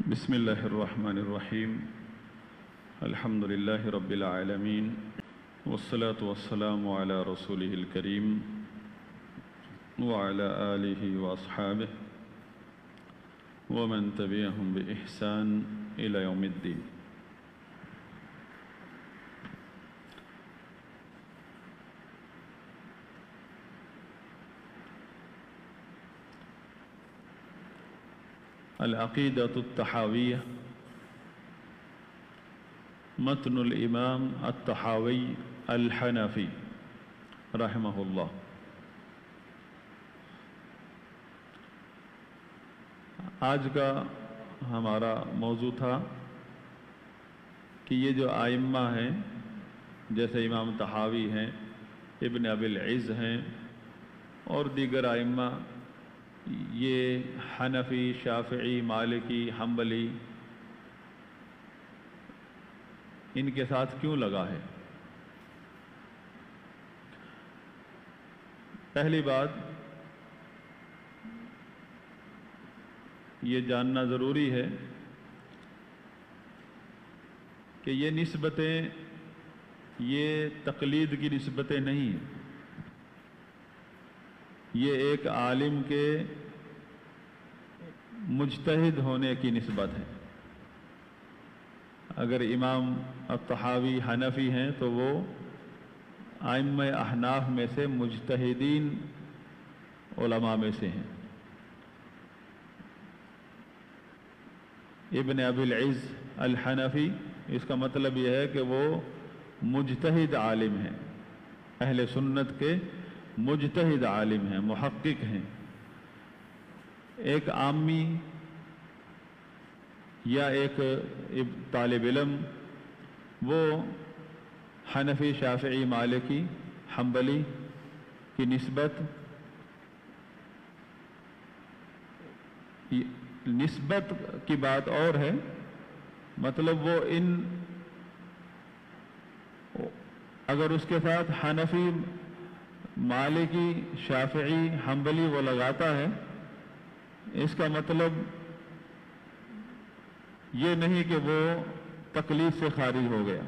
بسم الله الرحمن الرحيم. الحمد لله رب العالمين، والصلاة والسلام على رسوله الكريم وعلى آله وأصحابه ومن تبعهم بإحسان إلى يوم الدين. العقیدۃ الطحاویہ، متن الامام الطحاوی الحنفی رحمہ اللہ۔ آج کا ہمارا موضوع تھا کہ یہ جو ائمہ ہیں، جیسے امام طحاوی ہیں، ابن ابی العز ہیں اور دیگر ائمہ، یہ حنفی، شافعی، مالکی، حنبلی، ان کے ساتھ کیوں لگا ہے؟ پہلی بات یہ جاننا ضروری ہے کہ یہ نسبتیں، یہ تقلید کی نسبتیں نہیں ہیں، یہ ایک عالم کے مجتہد ہونے کی نسبت ہے۔ اگر امام الطحاوی حنفی ہیں تو وہ ائمہ احناف میں سے مجتہدین علماء میں سے ہیں۔ ابن ابی العز الحنفی، اس کا مطلب یہ ہے کہ وہ مجتہد عالم ہیں، اہل سنت کے مجتہد عالم ہیں، محقق ہیں۔ ایک عامی یا ایک طالب علم وہ حنفی، شافعی، مالکی، حنبلی کی نسبت کی بات اور ہے، مطلب وہ اگر اس کے ساتھ حنفی، مالکی، شافعی، حنبلی وہ لگاتا ہے، اس کا مطلب یہ نہیں کہ وہ تقلید سے خارج ہو گیا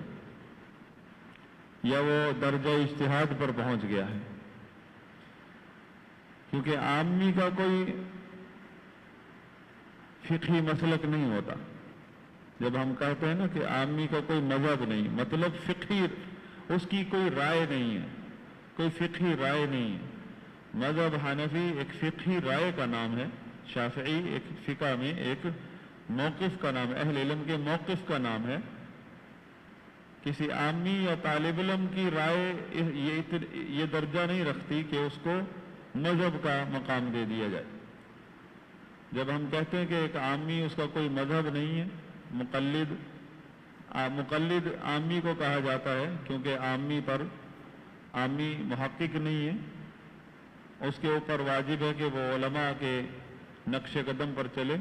یا وہ درجہ اجتہاد پر پہنچ گیا ہے، کیونکہ عامی کا کوئی فقہی مسلک نہیں ہوتا۔ جب ہم کہتے ہیں نا کہ عامی کا کوئی مذہب نہیں، مطلب فقہی اس کی کوئی رائے نہیں ہے، کوئی فقہی رائے نہیں ہے۔ مذہب حنفی ایک فقہی رائے کا نام ہے، شافعی ایک فقہ میں ایک موقف کا نام ہے، اہل علم کے موقف کا نام ہے۔ کسی عامی یا طالب علم کی رائے یہ درجہ نہیں رکھتی کہ اس کو مذہب کا مقام دے دیا جائے۔ جب ہم کہتے ہیں کہ ایک عامی، اس کا کوئی مذہب نہیں ہے، مقلد عامی کو کہا جاتا ہے، کیونکہ عامی محقق نہیں ہے، اس کے اوپر واجب ہے کہ وہ علماء کے نقش قدم پر چلے،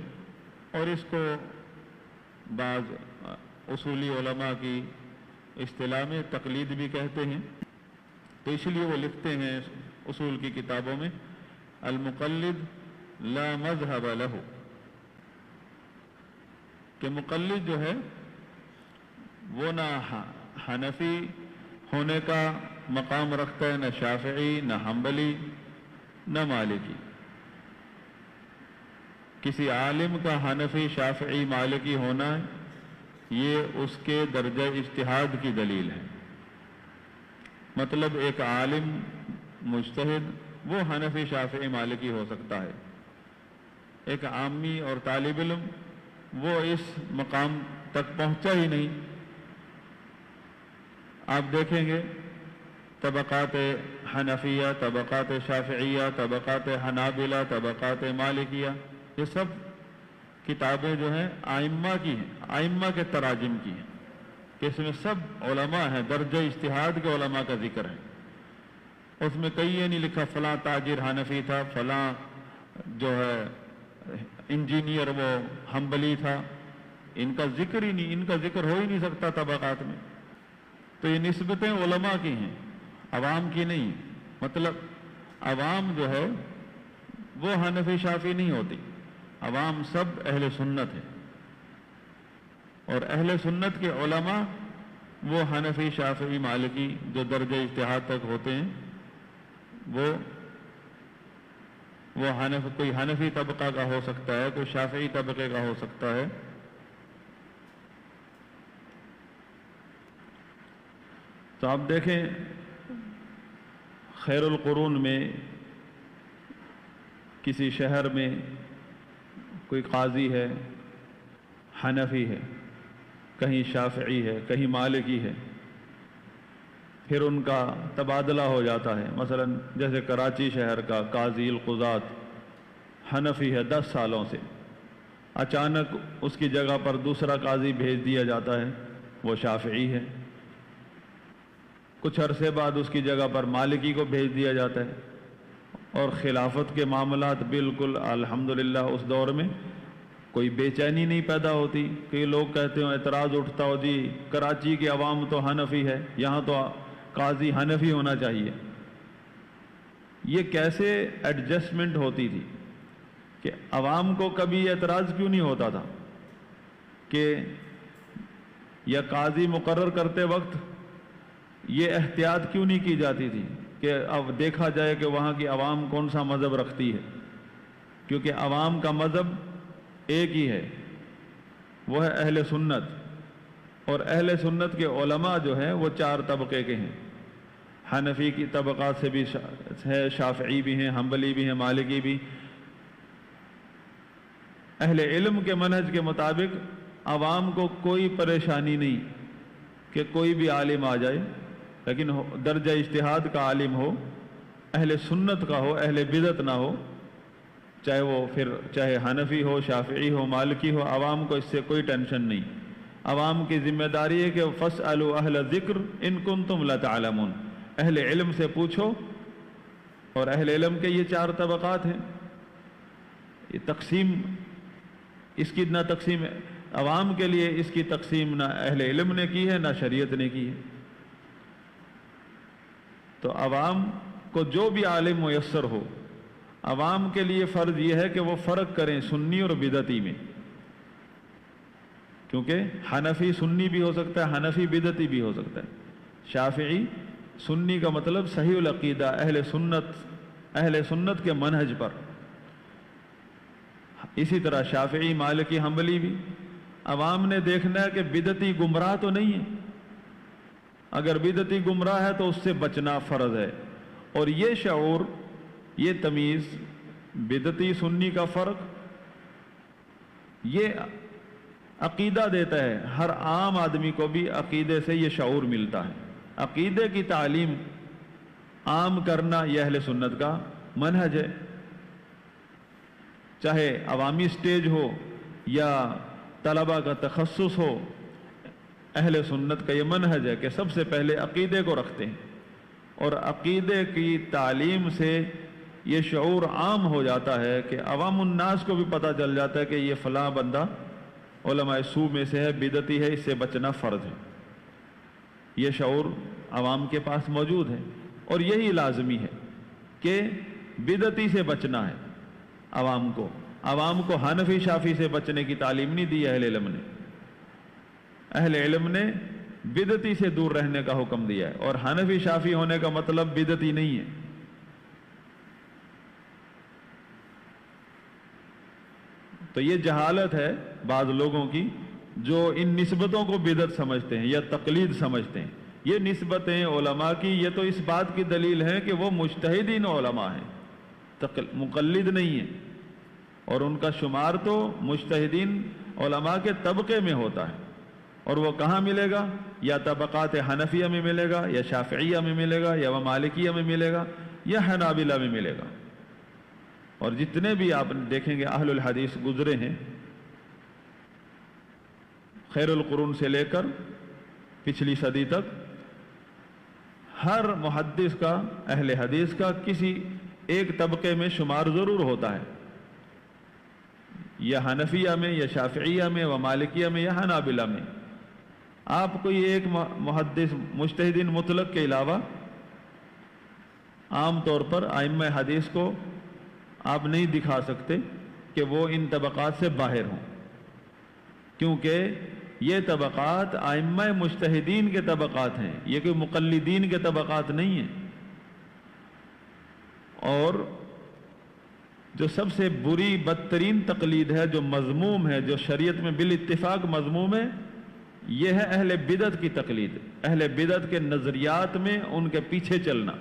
اور اس کو بعض اصولی علماء کی اصطلاح میں تقلید بھی کہتے ہیں۔ تو اس لیے وہ لکھتے ہیں اصول کی کتابوں میں، المقلد لا مذہب لہ، کہ مقلد جو ہے وہ نہ حنفی ہونے کا مقام رکھتا ہے، نہ شافعی، نہ حنبلی، نہ مالکی۔ کسی عالم کا حنفی، شافعی، مالکی ہونا یہ اس کے درجہ اجتہاد کی دلیل ہے۔ مطلب ایک عالم مجتہد وہ حنفی، شافعی، مالکی ہو سکتا ہے، ایک عامی اور طالب علم وہ اس مقام تک پہنچا ہی نہیں۔ آپ دیکھیں گے طبقات حنفیہ، طبقات شافعیہ، طبقات حنابلہ، طبقات مالکیہ، یہ سب کتابیں جو ہیں ائمہ کی ہیں، ائمہ کے تراجم کی ہیں، کہ اس میں سب علماء ہیں، درجہ اجتہاد کے علماء کا ذکر ہے۔ اس میں کئی یہ نہیں لکھا فلاں تاجر حنفی تھا، فلاں جو ہے انجینئر وہ حنبلی تھا، ان کا ذکر ہی نہیں، ان کا ذکر ہو ہی نہیں سکتا طبقات میں۔ تو یہ نسبتیں علماء کی ہیں، عوام کی نہیں۔ مطلب عوام جو ہے وہ حنفی، شافعی نہیں ہوتی، عوام سب اہل سنت ہے، اور اہل سنت کے علماء وہ حنفی شافعی مالکی جو درجہ اجتہاد تک ہوتے ہیں وہ کوئی حنفی طبقہ کا ہو سکتا ہے، کوئی شافعی طبقے کا ہو سکتا ہے۔ تو آپ دیکھیں خیر القرون میں کسی شہر میں کوئی قاضی ہے حنفی ہے، کہیں شافعی ہے، کہیں مالکی ہے، پھر ان کا تبادلہ ہو جاتا ہے۔ مثلا جیسے کراچی شہر کا قاضی القضات حنفی ہے 10 سالوں سے، اچانک اس کی جگہ پر دوسرا قاضی بھیج دیا جاتا ہے، وہ شافعی ہے۔ کچھ عرصے بعد اس کی جگہ پر مالکی کو بھیج دیا جاتا ہے، اور خلافت کے معاملات بالکل الحمدللہ اس دور میں کوئی بے چینی نہیں پیدا ہوتی کہ لوگ کہتے ہیں، اعتراض اٹھتا ہو جی کراچی کی عوام تو حنفی ہے، یہاں تو قاضی حنفی ہونا چاہیے۔ یہ کیسے ایڈجسٹمنٹ ہوتی تھی کہ عوام کو کبھی اعتراض کیوں نہیں ہوتا تھا کہ یا قاضی مقرر کرتے وقت یہ احتیاط کیوں نہیں کی جاتی تھی کہ اب دیکھا جائے کہ وہاں کی عوام کون سا مذہب رکھتی ہے، کیونکہ عوام کا مذہب ایک ہی ہے، وہ ہے اہل سنت، اور اہل سنت کے علماء جو ہیں وہ 4 طبقے کے ہیں۔ حنفی کی طبقات سے بھی ہے، شافعی بھی ہیں، حنبلی بھی ہیں، مالکی بھی۔ اہل علم کے منہج کے مطابق عوام کو کوئی پریشانی نہیں کہ کوئی بھی عالم آ جائے، لیکن درجہ اجتہاد کا عالم ہو، اہل سنت کا ہو، اہل بدعت نہ ہو، چاہے حنفی ہو، شافعی ہو، مالکی ہو، عوام کو اس سے کوئی ٹینشن نہیں۔ عوام کی ذمہ داری ہے کہ فاسألوا اہل ذکر ان کنتم لا تعلمون، اہل علم سے پوچھو، اور اہل علم کے یہ 4 طبقات ہیں۔ یہ تقسیم اس کی نہ تقسیم عوام کے لیے اس کی تقسیم نہ اہل علم نے کی ہے نہ شریعت نے کی ہے۔ تو عوام کو جو بھی عالم میسر ہو، عوام کے لیے فرض یہ ہے کہ وہ فرق کریں سنی اور بدعتی میں، کیونکہ حنفی سنی بھی ہو سکتا ہے، حنفی بدعتی بھی ہو سکتا ہے۔ شافعی سنی کا مطلب صحیح العقیدہ، اہل سنت کے منہج پر۔ اسی طرح شافعی، مالکی، حنبلی بھی۔ عوام نے دیکھنا ہے کہ بدعتی گمراہ تو نہیں ہے، اگر بدعتی گمراہ ہے تو اس سے بچنا فرض ہے، اور یہ شعور، یہ تمیز، بدعتی سنی کا فرق، یہ عقیدہ دیتا ہے۔ ہر عام آدمی کو بھی عقیدے سے یہ شعور ملتا ہے۔ عقیدے کی تعلیم عام کرنا یہ اہل سنت کا منہج ہے، چاہے عوامی سٹیج ہو یا طلبہ کا تخصص ہو۔ اہل سنت کا یہ منہج ہے کہ سب سے پہلے عقیدے کو رکھتے ہیں، اور عقیدے کی تعلیم سے یہ شعور عام ہو جاتا ہے کہ عوام الناس کو بھی پتہ چل جاتا ہے کہ یہ فلاں بندہ علماء سو میں سے ہے، بدعتی ہے، اس سے بچنا فرض ہے۔ یہ شعور عوام کے پاس موجود ہے، اور یہی لازمی ہے کہ بدعتی سے بچنا ہے۔ عوام کو حنفی شافی سے بچنے کی تعلیم نہیں دی اہل علم نے۔ اہل علم نے بدعتی سے دور رہنے کا حکم دیا ہے، اور حنفی شافی ہونے کا مطلب بدعتی نہیں ہے۔ تو یہ جہالت ہے بعض لوگوں کی جو ان نسبتوں کو بدعت سمجھتے ہیں یا تقلید سمجھتے ہیں۔ یہ نسبتیں علماء کی یہ تو اس بات کی دلیل ہے کہ وہ مجتہدین علماء ہیں، مقلد نہیں ہیں، اور ان کا شمار تو مجتہدین علماء کے طبقے میں ہوتا ہے، اور وہ کہاں ملے گا؟ یا طبقات حنفیہ میں ملے گا، یا شافعیہ میں ملے گا، یا مالکیہ میں ملے گا، یا حنابلہ میں ملے گا۔ اور جتنے بھی آپ دیکھیں گے اہل الحدیث گزرے ہیں، خیر القرون سے لے کر پچھلی صدی تک، ہر محدث کا، اہل حدیث کا کسی ایک طبقے میں شمار ضرور ہوتا ہے، یا حنفیہ میں، یا شافعیہ میں، و مالکیہ میں، یا حنابلہ میں۔ آپ کوئی ایک محدث مجتہدین مطلق کے علاوہ عام طور پر ائمہ حدیث کو آپ نہیں دکھا سکتے کہ وہ ان طبقات سے باہر ہوں، کیونکہ یہ طبقات ائمہ مجتہدین کے طبقات ہیں، یہ کوئی مقلدین کے طبقات نہیں ہیں۔ اور جو سب سے بری بدترین تقلید ہے، جو مذموم ہے، جو شریعت میں بالاتفاق مذموم ہے، یہ ہے اہل بدعت کی تقلید، اہل بدعت کے نظریات میں ان کے پیچھے چلنا۔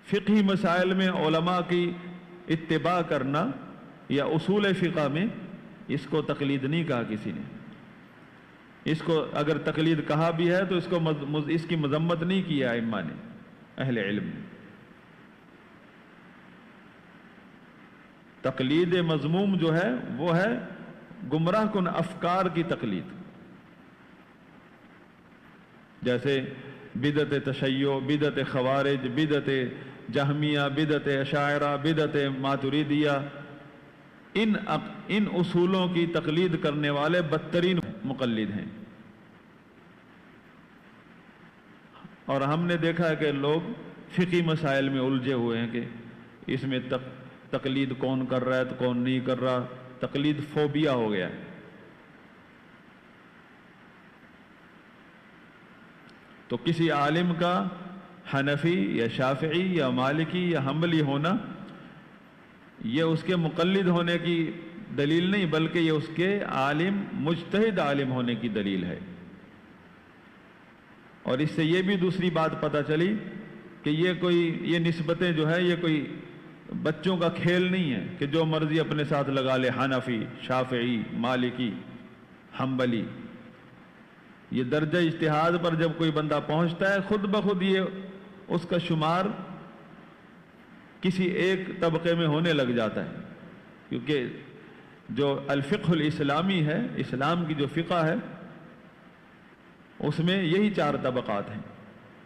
فقہی مسائل میں علماء کی اتباع کرنا یا اصول فقہ میں، اس کو تقلید نہیں کہا کسی نے۔ اس کو اگر تقلید کہا بھی ہے تو اس کی مذمت نہیں کی ہے ائمہ نے، اہل علم نے۔ تقلید مذموم جو ہے وہ ہے گمراہ کن افکار کی تقلید، جیسے بدعت تشیع، بدعت خوارج، بدعت جہمیہ، بدعت اشاعرہ، بدعت ماتریدیہ، ان اصولوں کی تقلید کرنے والے بدترین مقلد ہیں۔ اور ہم نے دیکھا ہے کہ لوگ فقہی مسائل میں الجھے ہوئے ہیں کہ اس میں تقلید کون کر رہا ہے تو کون نہیں کر رہا، تقلید فوبیا ہو گیا ہے۔ تو کسی عالم کا حنفی یا شافعی یا مالکی یا حنبلی ہونا یہ اس کے مقلد ہونے کی دلیل نہیں، بلکہ یہ اس کے عالم مجتہد عالم ہونے کی دلیل ہے۔ اور اس سے یہ بھی دوسری بات پتہ چلی کہ یہ نسبتیں جو ہے یہ کوئی بچوں کا کھیل نہیں ہے کہ جو مرضی اپنے ساتھ لگا لے، حنفی، شافعی، مالکی، حنبلی۔ یہ درجہ اجتہاد پر جب کوئی بندہ پہنچتا ہے، خود بخود یہ اس کا شمار کسی ایک طبقے میں ہونے لگ جاتا ہے، کیونکہ جو الفقہ الاسلامی ہے، اسلام کی جو فقہ ہے، اس میں یہی 4 طبقات ہیں۔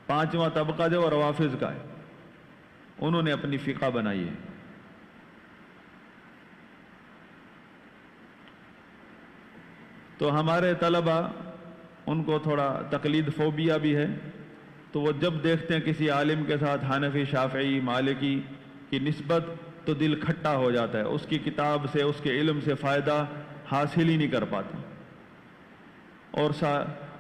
5واں طبقہ جو روافض کا ہے، انہوں نے اپنی فقہ بنائی ہے۔ تو ہمارے طلبہ ان کو تھوڑا تقلید فوبیا بھی ہے، تو وہ جب دیکھتے ہیں کسی عالم کے ساتھ حنفی، شافعی، مالکی کی نسبت تو دل کھٹا ہو جاتا ہے، اس کی کتاب سے، اس کے علم سے فائدہ حاصل ہی نہیں کر پاتے۔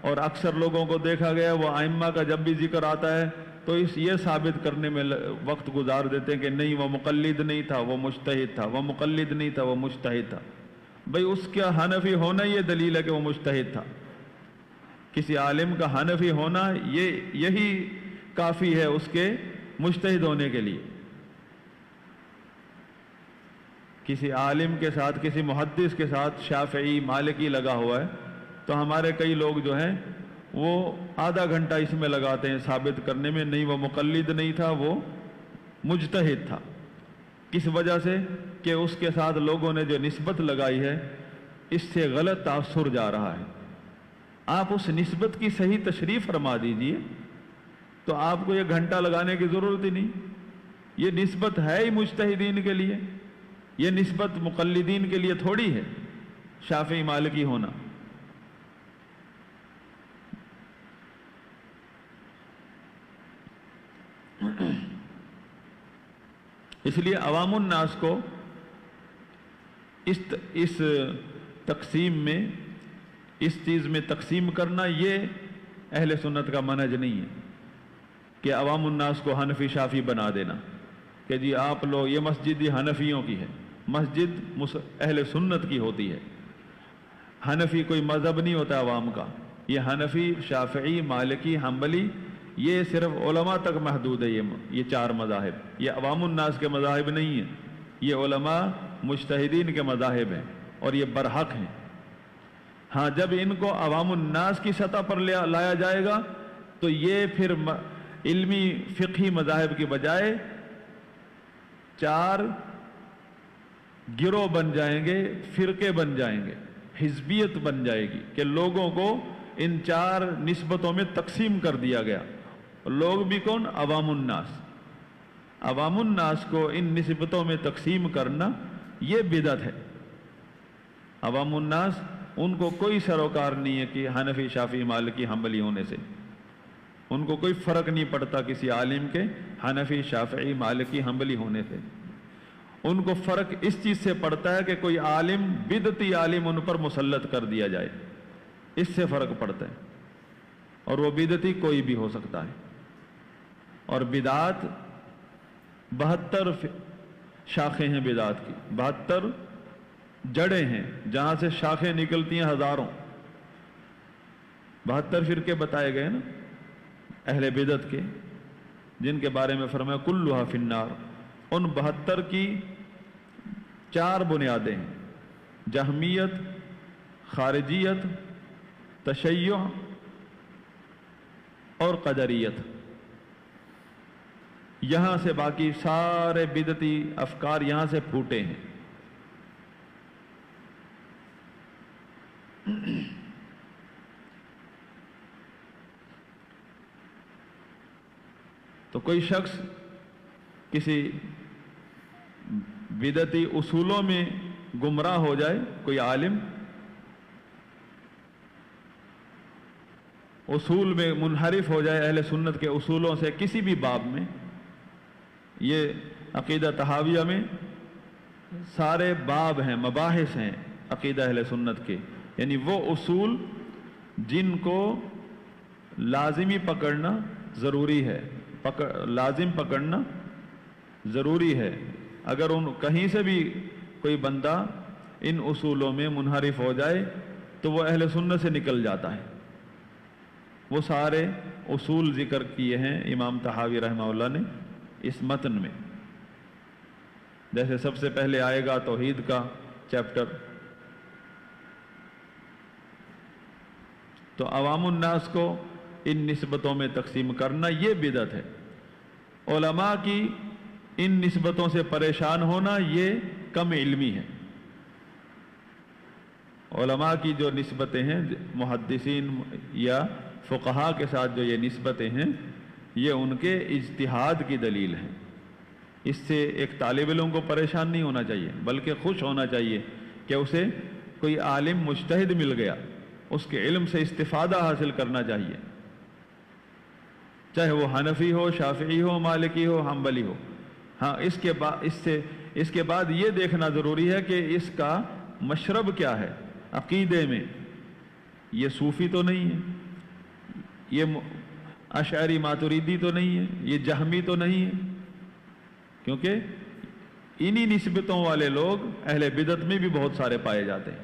اور اکثر لوگوں کو دیکھا گیا وہ ائمہ کا جب بھی ذکر آتا ہے تو یہ ثابت کرنے میں وقت گزار دیتے ہیں کہ نہیں وہ مقلد نہیں تھا، وہ مجتہد تھا، وہ مقلد نہیں تھا، وہ مجتہد تھا۔ بھئی اس کا حنفی ہونا یہ دلیل ہے کہ وہ مجتہد تھا۔ کسی عالم کا حنفی ہونا یہی کافی ہے اس کے مجتہد ہونے کے لیے۔ کسی عالم کے ساتھ، کسی محدث کے ساتھ شافعی، مالکی لگا ہوا ہے تو ہمارے کئی لوگ جو ہیں وہ آدھا گھنٹہ اس میں لگاتے ہیں ثابت کرنے میں، نہیں وہ مقلد نہیں تھا، وہ مجتہد تھا۔ کس وجہ سے؟ کہ اس کے ساتھ لوگوں نے جو نسبت لگائی ہے اس سے غلط تاثر جا رہا ہے۔ آپ اس نسبت کی صحیح تشریح فرما دیجئے تو آپ کو یہ گھنٹہ لگانے کی ضرورت ہی نہیں۔ یہ نسبت ہے ہی مجتہدین کے لیے، یہ نسبت مقلدین کے لیے تھوڑی ہے شافعی مالکی ہونا۔ اس لیے عوام الناس کو اس تقسیم میں، اس چیز میں تقسیم کرنا یہ اہل سنت کا منہج نہیں ہے کہ عوام الناس کو حنفی شافعی بنا دینا کہ جی آپ لوگ، یہ مسجد حنفیوں کی ہے، مسجد اہل سنت کی ہوتی ہے۔ حنفی کوئی مذہب نہیں ہوتا عوام کا، یہ حنفی، شافعی، مالکی، حنبلی یہ صرف علماء تک محدود ہے۔ یہ 4 مذاہب یہ عوام الناس کے مذاہب نہیں ہیں، یہ علماء مجتہدین کے مذاہب ہیں اور یہ برحق ہیں۔ ہاں جب ان کو عوام الناس کی سطح پر لایا جائے گا تو یہ پھر علمی فقہی مذاہب کی بجائے 4 گروہ بن جائیں گے، فرقے بن جائیں گے، حزبیت بن جائے گی کہ لوگوں کو ان 4 نسبتوں میں تقسیم کر دیا گیا۔ لوگ بھی کون؟ عوام الناس۔ عوام الناس کو ان نسبتوں میں تقسیم کرنا یہ بدعت ہے۔ عوام الناس ان کو کوئی سروکار نہیں ہے کہ حنفی، شافعی، مالکی، حنبلی ہونے سے ان کو کوئی فرق نہیں پڑتا کسی عالم کے حنفی، شافعی، مالکی، حنبلی ہونے سے۔ ان کو فرق اس چیز سے پڑتا ہے کہ کوئی عالم بدعتی عالم ان پر مسلط کر دیا جائے، اس سے فرق پڑتا ہے، اور وہ بدعتی کوئی بھی ہو سکتا ہے۔ اور بدعات 72 شاخیں ہیں بدعات کی، 72 جڑیں ہیں جہاں سے شاخیں نکلتی ہیں ہزاروں، 72 فرقے بتائے گئے نا اہل بدعت کے، جن کے بارے میں فرمایا کلھا فی النار۔ ان 72 کی 4 بنیادیں ہیں، جہمیت، خارجیت، تشیع اور قدریت۔ یہاں سے باقی سارے بدعتی افکار یہاں سے پھوٹے ہیں۔ تو کوئی شخص کسی بدعتی اصولوں میں گمراہ ہو جائے، کوئی عالم اصول میں منحرف ہو جائے اہل سنت کے اصولوں سے کسی بھی باب میں، یہ عقیدہ طحاویہ میں سارے باب ہیں، مباحث ہیں عقیدہ اہل سنت کے، یعنی وہ اصول جن کو لازمی پکڑنا ضروری ہے، لازم پکڑنا ضروری ہے۔ اگر کہیں سے بھی کوئی بندہ ان اصولوں میں منحرف ہو جائے تو وہ اہل سنت سے نکل جاتا ہے۔ وہ سارے اصول ذکر کیے ہیں امام طحاوی رحمہ اللہ نے اس متن میں، جیسے سب سے پہلے آئے گا توحید کا چیپٹر۔ تو عوام الناس کو ان نسبتوں میں تقسیم کرنا یہ بدعت ہے، علماء کی ان نسبتوں سے پریشان ہونا یہ کم علمی ہے۔ علماء کی جو نسبتیں ہیں محدثین یا فقہاء کے ساتھ جو یہ نسبتیں ہیں یہ ان کے اجتہاد کی دلیل ہے۔ اس سے ایک طالب علم کو پریشان نہیں ہونا چاہیے بلکہ خوش ہونا چاہیے کہ اسے کوئی عالم مجتہد مل گیا، اس کے علم سے استفادہ حاصل کرنا چاہیے، چاہے وہ حنفی ہو، شافعی ہو، مالکی ہو، حنبلی ہو۔ ہاں اس کے بعد یہ دیکھنا ضروری ہے کہ اس کا مشرب کیا ہے عقیدے میں، یہ صوفی تو نہیں ہے، یہ اشعری ماتریدی تو نہیں ہے، یہ جہمی تو نہیں ہے، کیونکہ انہی نسبتوں والے لوگ اہل بدعت میں بھی بہت سارے پائے جاتے ہیں۔